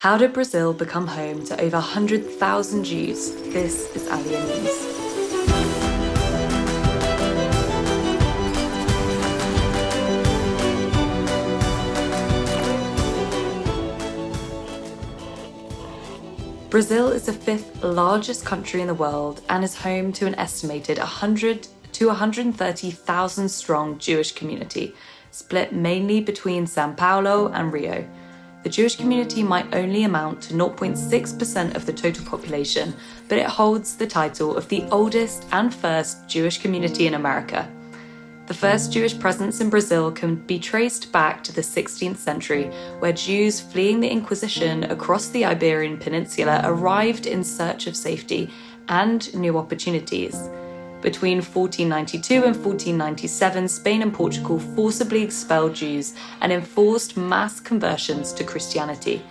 How did Brazil become home to over 100,000 Jews? This is ALYAH News. Brazil is the fifth largest country in the world and is home to an estimated 100 to 130,000 strong Jewish community, split mainly between São Paulo and Rio. The Jewish community might only amount to 0.6% of the total population, but it holds the title of the oldest and first Jewish community in America. The first Jewish presence in Brazil can be traced back to the 16th century, where Jews fleeing the Inquisition across the Iberian Peninsula arrived in search of safety and new opportunities. Between 1492 and 1497, Spain and Portugal forcibly expelled Jews and enforced mass conversions to Christianity.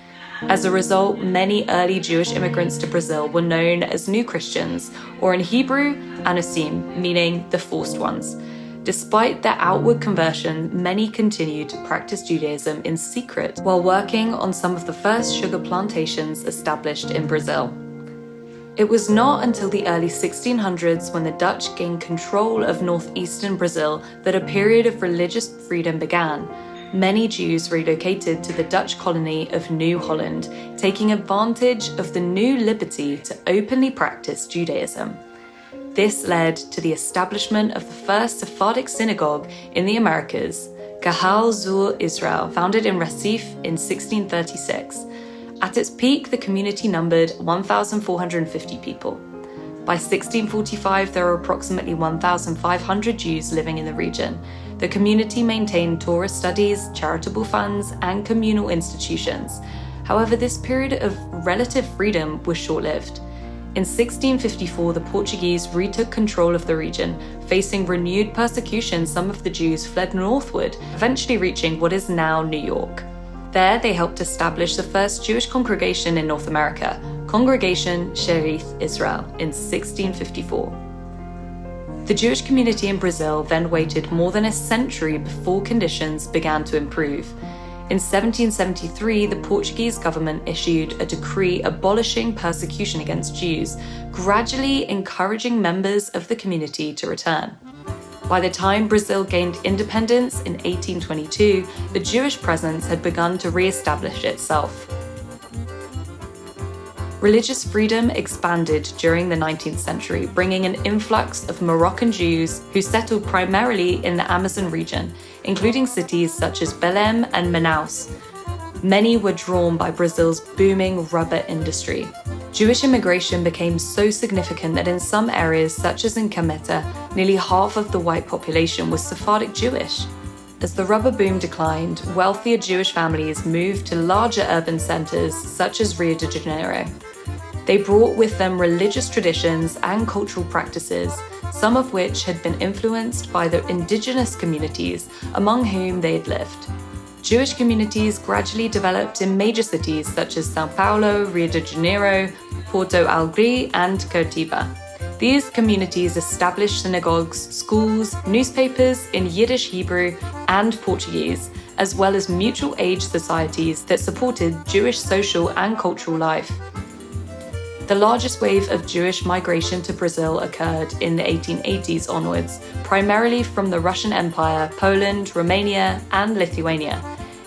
As a result, many early Jewish immigrants to Brazil were known as New Christians, or in Hebrew, Anusim, meaning the forced ones. Despite their outward conversion, many continued to practice Judaism in secret while working on some of the first sugar plantations established in Brazil. It was not until the early 1600s, when the Dutch gained control of northeastern Brazil, that a period of religious freedom began. Many Jews relocated to the Dutch colony of New Holland, taking advantage of the new liberty to openly practice Judaism. This led to the establishment of the first Sephardic synagogue in the Americas, Kahal Zur Israel, founded in Recife in 1636. At its peak, the community numbered 1,450 people. By 1645, there were approximately 1,500 Jews living in the region. The community maintained Torah studies, charitable funds, and communal institutions. However, this period of relative freedom was short-lived. In 1654, the Portuguese retook control of the region. Facing renewed persecution, some of the Jews fled northward, eventually reaching what is now New York. There, they helped establish the first Jewish congregation in North America, Congregation Shearith Israel, in 1654. The Jewish community in Brazil then waited more than a century before conditions began to improve. In 1773, the Portuguese government issued a decree abolishing persecution against Jews, gradually encouraging members of the community to return. By the time Brazil gained independence in 1822, the Jewish presence had begun to re-establish itself. Religious freedom expanded during the 19th century, bringing an influx of Moroccan Jews who settled primarily in the Amazon region, including cities such as Belém and Manaus. Many were drawn by Brazil's booming rubber industry. Jewish immigration became so significant that in some areas, such as in Cametá, nearly half of the white population was Sephardic Jewish. As the rubber boom declined, wealthier Jewish families moved to larger urban centers such as Rio de Janeiro. They brought with them religious traditions and cultural practices, some of which had been influenced by the indigenous communities among whom they had lived. Jewish communities gradually developed in major cities such as São Paulo, Rio de Janeiro, Porto Alegre, and Curitiba. These communities established synagogues, schools, newspapers in Yiddish, Hebrew, and Portuguese, as well as mutual aid societies that supported Jewish social and cultural life. The largest wave of Jewish migration to Brazil occurred in the 1880s onwards, primarily from the Russian Empire, Poland, Romania, and Lithuania.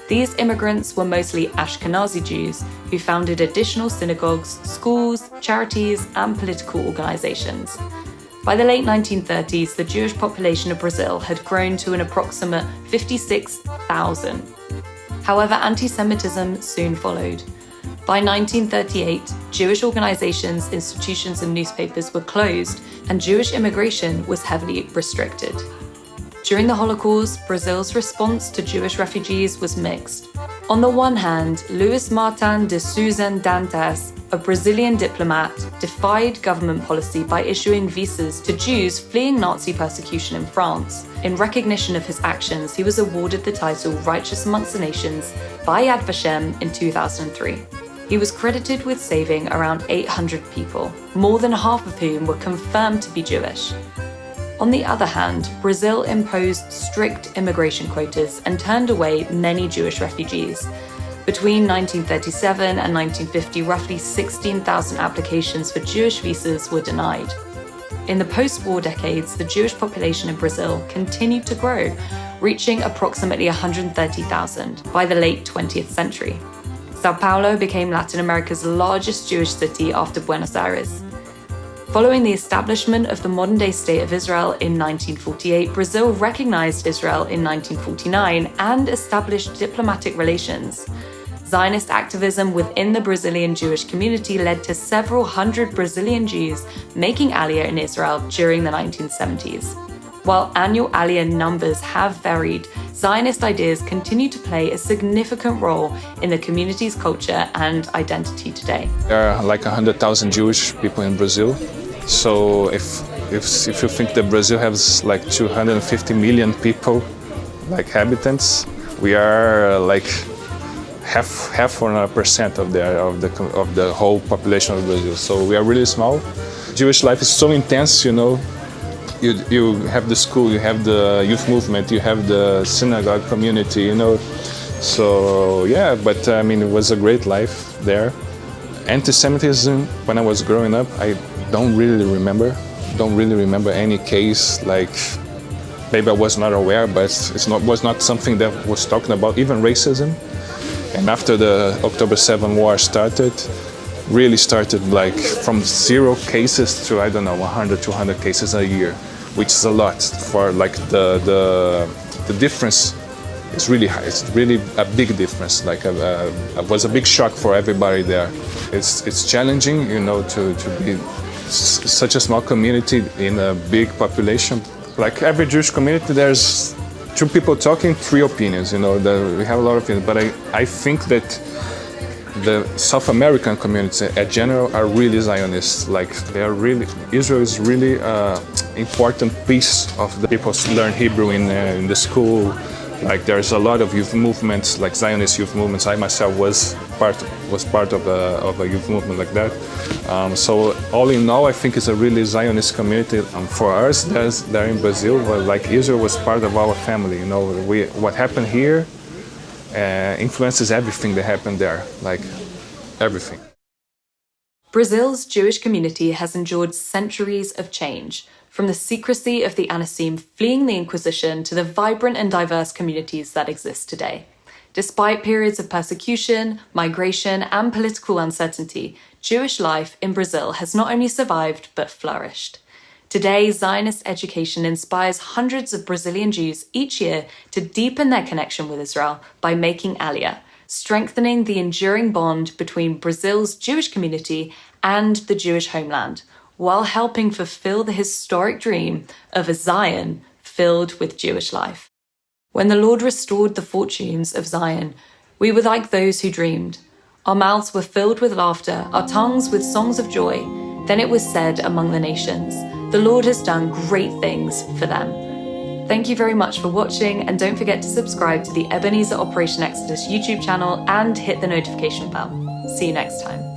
These immigrants were mostly Ashkenazi Jews who founded additional synagogues, schools, charities, and political organizations. By the late 1930s, the Jewish population of Brazil had grown to an approximate 56,000. However, anti-Semitism soon followed. By 1938, Jewish organizations, institutions, and newspapers were closed, and Jewish immigration was heavily restricted. During the Holocaust, Brazil's response to Jewish refugees was mixed. On the one hand, Luis Martin de Souza Dantas, a Brazilian diplomat, defied government policy by issuing visas to Jews fleeing Nazi persecution in France. In recognition of his actions, he was awarded the title Righteous Amongst the Nations by Yad Vashem in 2003. He was credited with saving around 800 people, more than half of whom were confirmed to be Jewish. On the other hand, Brazil imposed strict immigration quotas and turned away many Jewish refugees. Between 1937 and 1950, roughly 16,000 applications for Jewish visas were denied. In the post-war decades, the Jewish population in Brazil continued to grow, reaching approximately 130,000 by the late 20th century. São Paulo became Latin America's largest Jewish city after Buenos Aires. Following the establishment of the modern-day State of Israel in 1948, Brazil recognized Israel in 1949 and established diplomatic relations. Zionist activism within the Brazilian Jewish community led to several hundred Brazilian Jews making ALYAH in Israel during the 1970s. While annual ALYAH numbers have varied, Zionist ideas continue to play a significant role in the community's culture and identity today. There are like 100,000 Jewish people in Brazil. So if you think that Brazil has like 250 million people, like habitants, we are like half or 1% of the whole population of Brazil. So we are really small. Jewish life is so intense, you know. You have the school, you have the youth movement, you have the synagogue community, you know. So yeah, but I mean, it was a great life there. Anti-Semitism, when I was growing up, I don't really remember any case. Like, maybe I was not aware, but was not something that was talking about, even racism. And after the October 7 war started, really started like from 0 cases to, I don't know, 100, 200 cases a year, which is a lot for like the difference. It's really high. It's really a big difference. Like it was a big shock for everybody there. It's challenging, you know, to be such a small community in a big population. Like every Jewish community, there's 2 people talking, 3 opinions. You know, we have a lot of opinions. But I think that the South American community, in general, are really Zionists. Like Israel is really important piece of the people learn Hebrew in the school. Like there's a lot of youth movements, like Zionist youth movements. I myself was part of a youth movement like that. So all in all, I think it's a really Zionist community. For us, there in Brazil, like Israel was part of our family. You know, what happened here influences everything that happened there, like everything. Brazil's Jewish community has endured centuries of change, from the secrecy of the Anisim fleeing the Inquisition to the vibrant and diverse communities that exist today. Despite periods of persecution, migration, and political uncertainty, Jewish life in Brazil has not only survived but flourished. Today, Zionist education inspires hundreds of Brazilian Jews each year to deepen their connection with Israel by making ALYAH, strengthening the enduring bond between Brazil's Jewish community and the Jewish homeland, while helping fulfill the historic dream of a Zion filled with Jewish life. When the Lord restored the fortunes of Zion, we were like those who dreamed. Our mouths were filled with laughter, our tongues with songs of joy. Then it was said among the nations, the Lord has done great things for them. Thank you very much for watching, and don't forget to subscribe to the Ebenezer Operation Exodus YouTube channel and hit the notification bell. See you next time.